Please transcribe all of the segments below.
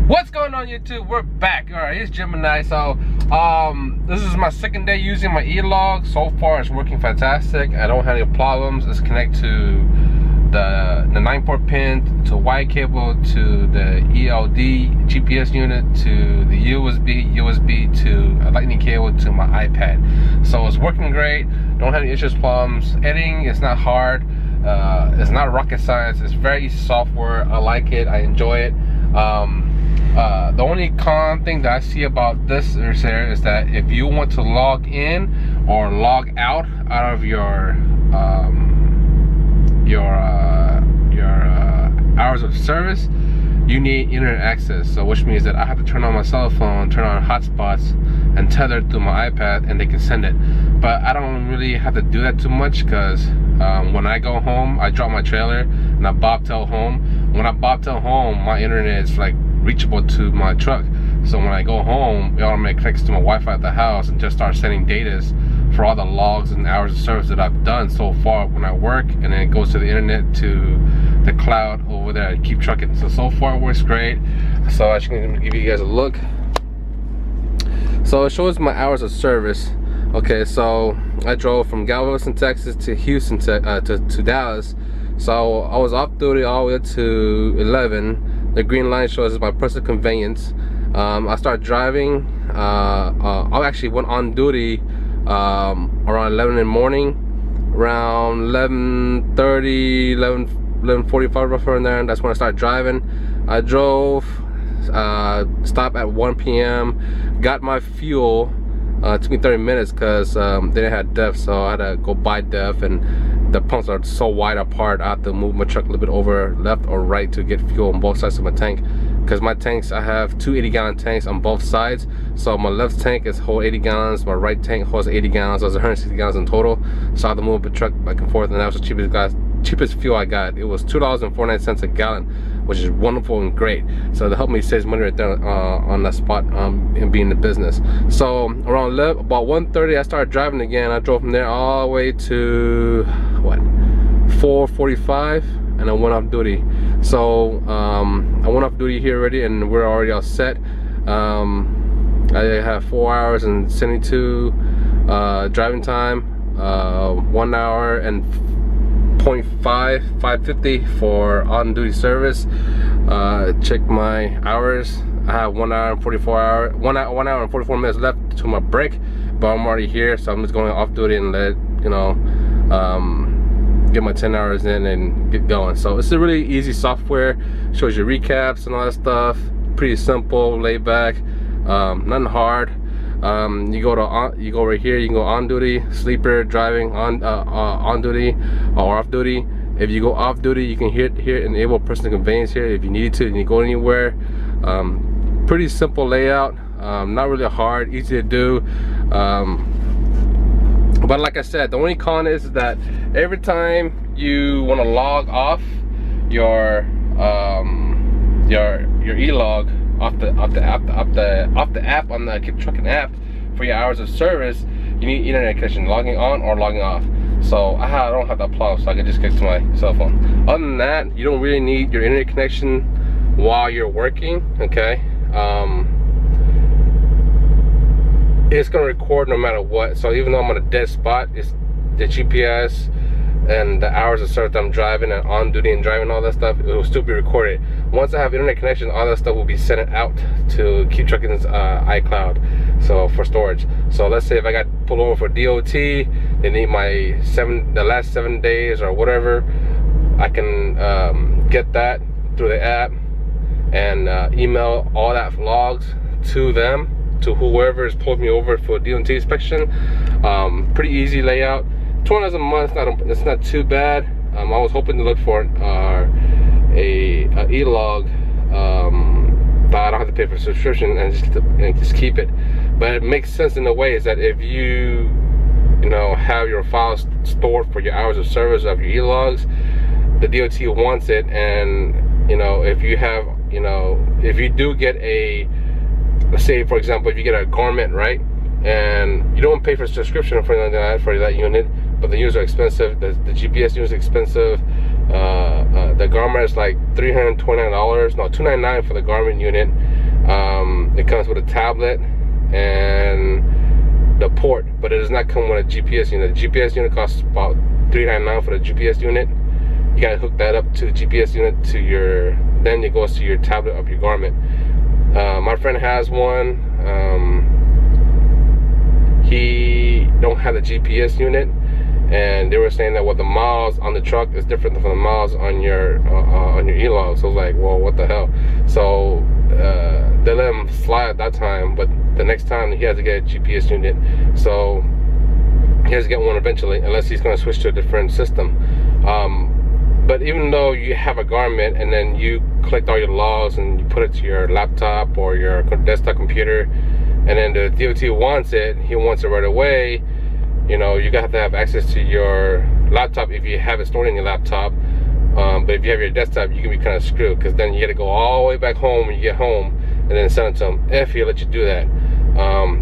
What's going on, YouTube? We're back. All right, it's Gemini. So this is my second day using my Elog. So far it's working fantastic. I don't have any problems. It's connected to the 9-port pin, to wire cable, to the ELD GPS unit, to the USB to a lightning cable to my iPad. So it's working great. Don't have any issues, problems. Editing is not hard. It's not rocket science. It's very easy software. I like it. I enjoy it. The only con thing that I see about this is that if you want to log in or log out of your hours of service, you need internet access. So which means that I have to turn on my cell phone, turn on hotspots, and tether it to my iPad, and they can send it. But I don't really have to do that too much, because when I go home, I drop my trailer and I bobtail home. When I bobtail home, my internet is like reachable to my truck. So when I go home, it automatically connects to my Wi-Fi at the house and just starts sending data for all the logs and hours of service that I've done so far when I work, and then it goes to the internet, to the cloud over there at Keep Truckin. So far it works great. So I should give you guys a look. So it shows my hours of service. Okay, so I drove from Galveston, Texas to Houston, to Dallas. So I was off duty all the way to 11. The green line shows my personal conveyance. I started driving. I actually went on duty around 11 in the morning. Around 11:30, 11:45, roughly around there, and that's when I started driving. I drove, stopped at 1 p.m. Got my fuel. It took me 30 minutes because they didn't have DEF, so I had to go buy DEF, and the pumps are so wide apart I have to move my truck a little bit over left or right to get fuel on both sides of my tank. Because my tanks, I have two 80-gallon tanks on both sides. So my left tank is whole 80 gallons, my right tank holds 80 gallons, so it's 160 gallons in total. So I have to move the truck back and forth, and that was the cheapest fuel I got. It was $2.49 a gallon, which is wonderful and great. So to help me save money right there on that spot, and being in the business. So around about 1:30, I started driving again. I drove from there all the way to what, 4:45, and I went off duty. So I went off duty here already, and we're already all set. I have 4 hours and 72 driving time, 1 hour and 550 for on-duty service. Check my hours. I have 1 hour and 44 minutes left to my break, but I'm already here, so I'm just going off duty and let get my 10 hours in and get going. So it's a really easy software. Shows you recaps and all that stuff. Pretty simple, laid back, nothing hard. You go over here, you can go on duty, sleeper, driving, on duty or off duty. If you go off duty, you can here enable personal conveyance here if you need to, and you go anywhere. Pretty simple layout, not really hard, easy to do. But like I said, the only con is that every time you want to log off your Elog off the app on the Keep Truckin app for your hours of service, you need internet connection, logging on or logging off. So I don't have that problem, so I can just connect to my cell phone. Other than that, you don't really need your internet connection while you're working. Okay, it's gonna record no matter what. So even though I'm on a dead spot, it's the GPS and the hours of service that I'm driving and on duty and driving, all that stuff, it will still be recorded. Once I have internet connection, all that stuff will be sent out to Keep Truckin's iCloud, so for storage. So let's say if I got pulled over for DOT, they need the last 7 days or whatever, I can get that through the app and email all that logs to them, to whoever has pulled me over for DOT inspection. Pretty easy layout. $20 a month, it's not too bad. I was hoping to look for a Elog, but I don't have to pay for a subscription and just keep it. But it makes sense in a way, is that if you have your files stored for your hours of service of your E-logs, the DOT wants it. And if you have, if you do get a, let's say for example, if you get a garment, right, and you don't pay for a subscription for that unit, but the units are expensive, the GPS units are expensive, The Garmin is like $329, no, $299 for the Garmin unit. It comes with a tablet and the port, but it does not come with a GPS unit. The GPS unit costs about $399 for the GPS unit. You gotta hook that up to the GPS unit to your, then it goes to your tablet of your Garmin. My friend has one. He don't have the GPS unit, and they were saying that what the miles on the truck is different from the miles on your Elog. So I was like, well, what the hell? So they let him slide at that time, but the next time he has to get a GPS unit. So he has to get one eventually, unless he's going to switch to a different system. But even though you have a Garmin and then you collect all your logs and you put it to your laptop or your desktop computer, and then the DOT wants it, he wants it right away, you know, you have to have access to your laptop if you have it stored in your laptop. But if you have your desktop, you can be kind of screwed, because then you got to go all the way back home when you get home and then send it to him, if he'll let you do that.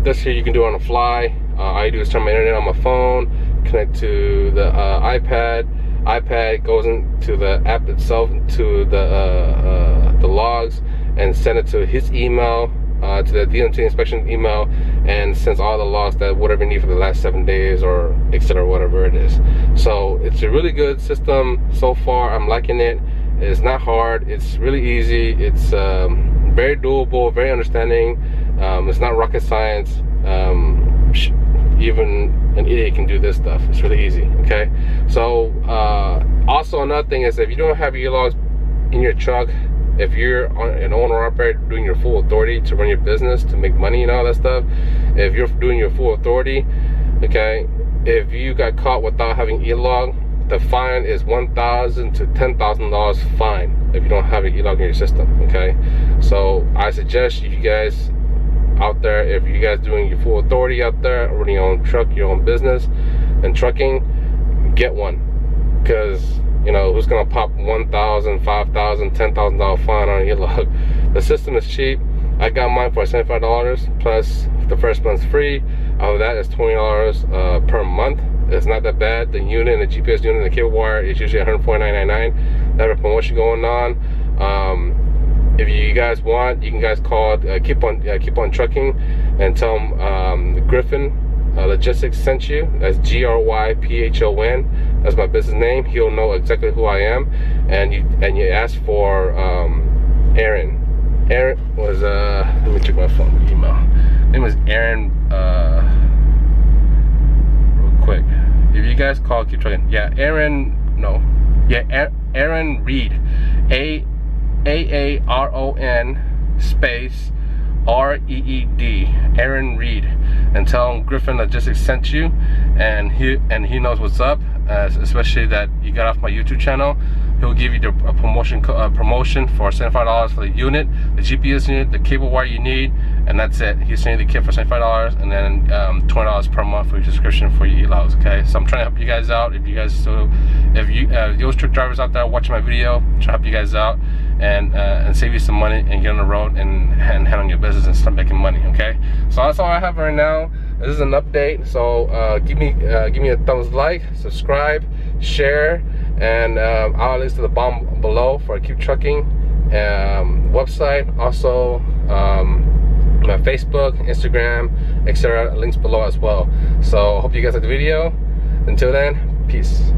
This here you can do on the fly. All you do is turn my internet on my phone, connect to the iPad. iPad goes into the app itself, to the logs, and send it to his email, to the DOT inspection email, and sends all the logs that whatever you need for the last 7 days, or etc., whatever it is. So it's a really good system so far. I'm liking it. It's not hard, it's really easy, it's very doable, very understanding. It's not rocket science. Even an idiot can do this stuff. It's really easy. Okay, so also another thing is, if you don't have Elogs in your truck, if you're an owner operator doing your full authority to run your business, to make money and all that stuff, if you're doing your full authority, okay, if you got caught without having Elog, the fine is $1,000 to $10,000 fine if you don't have an Elog in your system. Okay, so I suggest you guys out there, if you guys doing your full authority out there, running your own truck, your own business and trucking, get one, because you know, who's gonna pop $1,000, $5,000, $10,000 fine on your Elog? The system is cheap. I got mine for $75 plus the first month's free. Out of that is $20 per month. It's not that bad. The unit and the GPS unit and the cable wire is usually $149.99. They have a promotion going on. If you guys want, you can guys call keep on trucking and tell them Griffin Logistics sent you. That's GRYPHON. That's my business name. He'll know exactly who I am. And you ask for Aaron. Aaron was let me check my phone email. His name was Aaron. Real quick, if you guys call, keep trucking. Yeah, Aaron. No, yeah, Aaron Reed. AARON space REED, Aaron Reed, and tell him Griffin Logistics sent you, and he knows what's up. Especially that you got off my YouTube channel. He'll give you a promotion for $75 for the unit, the GPS unit, the cable wire you need, and that's it. He's sending the kit for $75, and then $20 per month for your subscription for your Elogs. Okay, so I'm trying to help you guys out. If you guys those truck drivers out there watching my video, I'm trying to help you guys out and save you some money and get on the road and handle your business and start making money. Okay, so that's all I have right now. This is an update, so give me a thumbs like, subscribe, share, and I'll link to the bottom below for Keep Trucking website, also my Facebook, Instagram, etc. links below as well. So hope you guys like the video. Until then, peace.